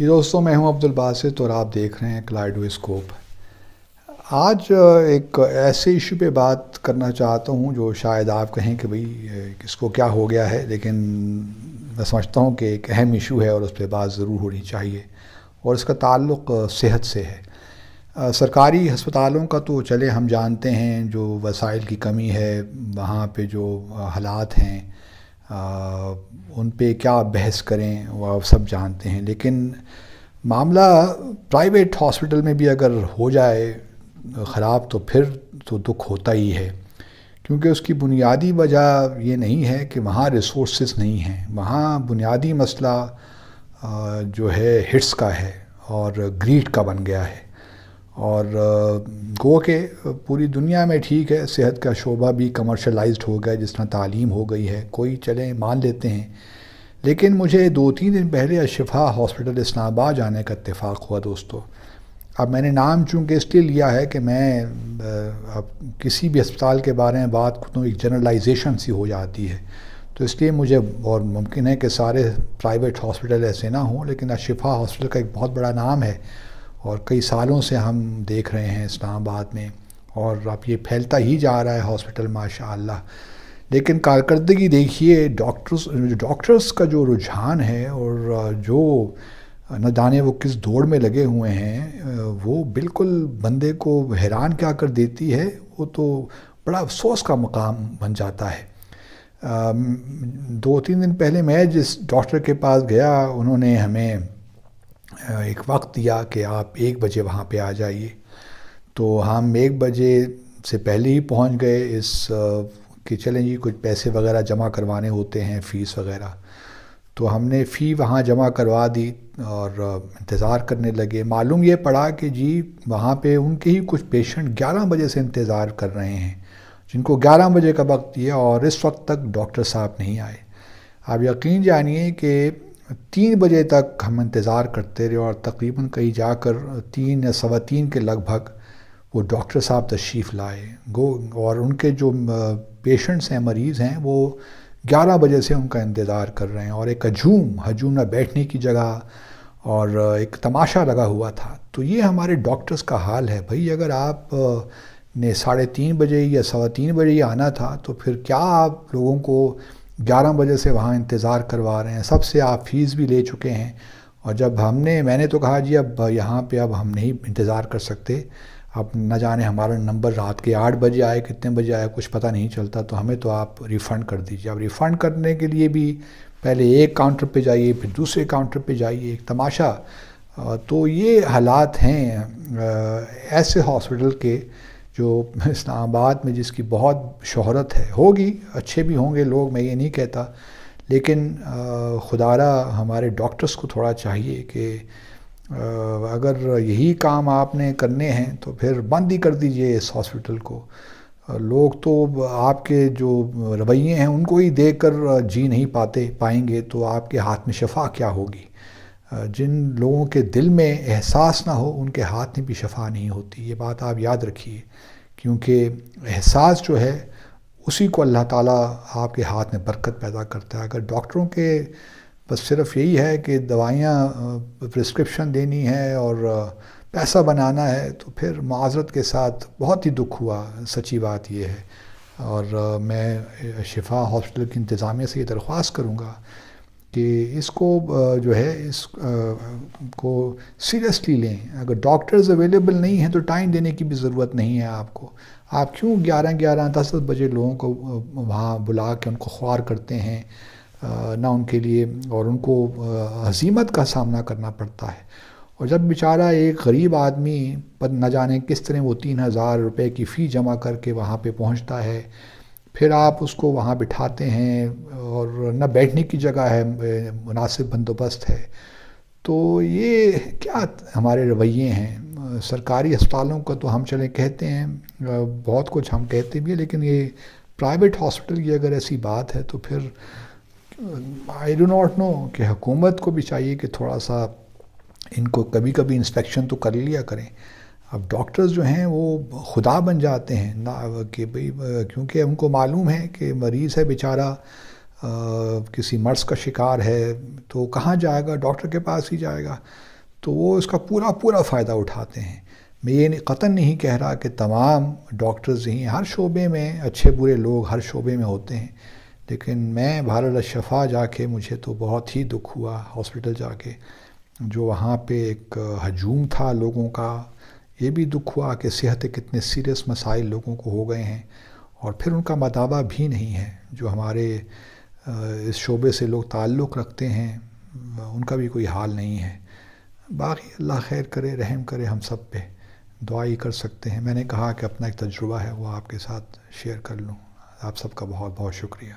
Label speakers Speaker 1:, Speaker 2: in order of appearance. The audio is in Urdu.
Speaker 1: جی دوستوں، میں ہوں عبدالباسط اور آپ دیکھ رہے ہیں کلائڈوسکوپ۔ آج ایک ایسے ایشو پہ بات کرنا چاہتا ہوں جو شاید آپ کہیں کہ بھئی اس کو کیا ہو گیا ہے، لیکن میں سمجھتا ہوں کہ ایک اہم ایشو ہے اور اس پہ بات ضرور ہونی چاہیے، اور اس کا تعلق صحت سے ہے۔ سرکاری ہسپتالوں کا تو چلے ہم جانتے ہیں، جو وسائل کی کمی ہے، وہاں پہ جو حالات ہیں ان پہ کیا بحث کریں وہ آپ سب جانتے ہیں، لیکن معاملہ پرائیویٹ ہاسپٹل میں بھی اگر ہو جائے خراب تو پھر تو دکھ ہوتا ہی ہے، کیونکہ اس کی بنیادی وجہ یہ نہیں ہے کہ وہاں ریسورسز نہیں ہیں، وہاں بنیادی مسئلہ جو ہے ہٹس کا ہے اور گریڈ کا بن گیا ہے۔ اور گو کہ پوری دنیا میں ٹھیک ہے، صحت کا شعبہ بھی کمرشلائزڈ ہو گیا، جس طرح تعلیم ہو گئی ہے، کوئی چلیں مان لیتے ہیں، لیکن مجھے 2-3 دن پہلے الشفا ہاسپٹل اسلام آباد جانے کا اتفاق ہوا دوستو۔ اب میں نے نام چونکہ اس لیے لیا ہے کہ میں اب کسی بھی اسپتال کے بارے میں بات کروں ایک جنرلائزیشن سی ہو جاتی ہے، تو اس لیے مجھے، اور ممکن ہے کہ سارے پرائیویٹ ہاسپٹل ایسے نہ ہوں، لیکن الشفا ہاسپٹل کا ایک بہت بڑا نام ہے اور کئی سالوں سے ہم دیکھ رہے ہیں اسلام آباد میں، اور اب یہ پھیلتا ہی جا رہا ہے ہاسپٹل ماشاءاللہ۔ لیکن کارکردگی دیکھیے، ڈاکٹرز کا جو رجحان ہے اور جو نہ جانے وہ کس دوڑ میں لگے ہوئے ہیں، وہ بالکل بندے کو حیران کیا کر دیتی ہے، وہ تو بڑا افسوس کا مقام بن جاتا ہے۔ 2-3 دن پہلے میں جس ڈاکٹر کے پاس گیا، انہوں نے ہمیں ایک وقت دیا کہ آپ 1 بجے وہاں پہ آ جائیے، تو ہم 1 بجے سے پہلے ہی پہنچ گئے، کہ چلیں جی کچھ پیسے وغیرہ جمع کروانے ہوتے ہیں، فیس وغیرہ، تو ہم نے فی وہاں جمع کروا دی اور انتظار کرنے لگے۔ معلوم یہ پڑا کہ جی وہاں پہ ان کے ہی کچھ پیشنٹ 11 بجے سے انتظار کر رہے ہیں، جن کو 11 بجے کا وقت دیا اور اس وقت تک ڈاکٹر صاحب نہیں آئے۔ آپ یقین جانیے کہ 3 بجے تک ہم انتظار کرتے رہے، اور تقریباً کہیں جا کر 3 یا 3:15 کے لگ بھگ وہ ڈاکٹر صاحب تشریف لائے اور ان کے جو پیشنٹس ہیں، مریض ہیں، وہ 11 بجے سے ان کا انتظار کر رہے ہیں، اور ایک ہجوم نہ بیٹھنے کی جگہ اور ایک تماشا لگا ہوا تھا۔ تو یہ ہمارے ڈاکٹرز کا حال ہے بھائی، اگر آپ نے 3:30 بجے یا 3:15 بجے ہی آنا تھا، تو پھر کیا آپ لوگوں کو 11 بجے سے وہاں انتظار کروا رہے ہیں؟ سب سے آپ فیس بھی لے چکے ہیں، اور جب میں نے تو کہا جی اب یہاں پہ اب ہم نہیں انتظار کر سکتے، اب نہ جانے ہمارا نمبر رات کے 8 بجے آئے کتنے بجے آئے کچھ پتہ نہیں چلتا، تو ہمیں تو آپ ریفنڈ کر دیجیے۔ اب ریفنڈ کرنے کے لیے بھی پہلے ایک کاؤنٹر پہ جائیے، پھر دوسرے کاؤنٹر پہ جائیے، ایک تماشا۔ تو یہ حالات ہیں ایسے ہاسپٹل کے جو اسلام آباد میں، جس کی بہت شہرت ہے، ہوگی اچھے بھی ہوں گے لوگ، میں یہ نہیں کہتا، لیکن خدا را ہمارے ڈاکٹرز کو تھوڑا چاہیے کہ اگر یہی کام آپ نے کرنے ہیں تو پھر بند ہی کر دیجئے اس ہاسپٹل کو۔ لوگ تو آپ کے جو رویے ہیں ان کو ہی دیکھ کر جی نہیں پائیں گے، تو آپ کے ہاتھ میں شفا کیا ہوگی؟ جن لوگوں کے دل میں احساس نہ ہو، ان کے ہاتھ میں بھی شفا نہیں ہوتی، یہ بات آپ یاد رکھیے، کیونکہ احساس جو ہے اسی کو اللہ تعالیٰ آپ کے ہاتھ میں برکت پیدا کرتا ہے۔ اگر ڈاکٹروں کے بس صرف یہی ہے کہ دوائیاں پرسکرپشن دینی ہے اور پیسہ بنانا ہے، تو پھر معذرت کے ساتھ بہت ہی دکھ ہوا، سچی بات یہ ہے۔ اور میں شفا ہاسپٹل کی انتظامیہ سے یہ درخواست کروں گا کہ اس کو جو ہے اس کو سیریسلی لیں۔ اگر ڈاکٹرز اویلیبل نہیں ہیں تو ٹائم دینے کی بھی ضرورت نہیں ہے آپ کو۔ آپ کیوں 11-10 بجے لوگوں کو وہاں بلا کے ان کو خوار کرتے ہیں، نہ ان کے لیے، اور ان کو ہزیمت کا سامنا کرنا پڑتا ہے۔ اور جب بیچارہ ایک غریب آدمی پر نہ جانے کس طرح وہ 3,000 روپے کی فی جمع کر کے وہاں پہ پہنچتا ہے، پھر آپ اس کو وہاں بٹھاتے ہیں، اور نہ بیٹھنے کی جگہ ہے، مناسب بندوبست ہے، تو یہ کیا ہمارے رویے ہیں؟ سرکاری ہسپتالوں کا تو ہم چلے کہتے ہیں، بہت کچھ ہم کہتے بھی ہیں، لیکن یہ پرائیویٹ ہاسپٹل کی اگر ایسی بات ہے تو پھر آئی ڈو ناٹ نو کہ حکومت کو بھی چاہیے کہ تھوڑا سا ان کو کبھی کبھی انسپیکشن تو کر لیا کریں۔ اب ڈاکٹرز جو ہیں وہ خدا بن جاتے ہیں، نہ کہ بھئی، کیونکہ ان کو معلوم ہے کہ مریض ہے بیچارہ، کسی مرض کا شکار ہے تو کہاں جائے گا؟ ڈاکٹر کے پاس ہی جائے گا، تو وہ اس کا پورا فائدہ اٹھاتے ہیں۔ میں یہ قطعاً نہیں کہہ رہا کہ تمام ڈاکٹرز ہی، ہر شعبے میں اچھے برے لوگ ہر شعبے میں ہوتے ہیں، لیکن میں بہرحال الشفا جا کے مجھے تو بہت ہی دکھ ہوا ہاسپٹل جا کے، جو وہاں پہ ایک ہجوم تھا لوگوں کا۔ یہ بھی دکھ ہوا کہ صحت کے کتنے سیریس مسائل لوگوں کو ہو گئے ہیں، اور پھر ان کا مداوع بھی نہیں ہے۔ جو ہمارے اس شعبے سے لوگ تعلق رکھتے ہیں ان کا بھی کوئی حال نہیں ہے۔ باقی اللہ خیر کرے، رحم کرے ہم سب پہ، دعا ہی کر سکتے ہیں۔ میں نے کہا کہ اپنا ایک تجربہ ہے وہ آپ کے ساتھ شیئر کر لوں۔ آپ سب کا بہت بہت شکریہ۔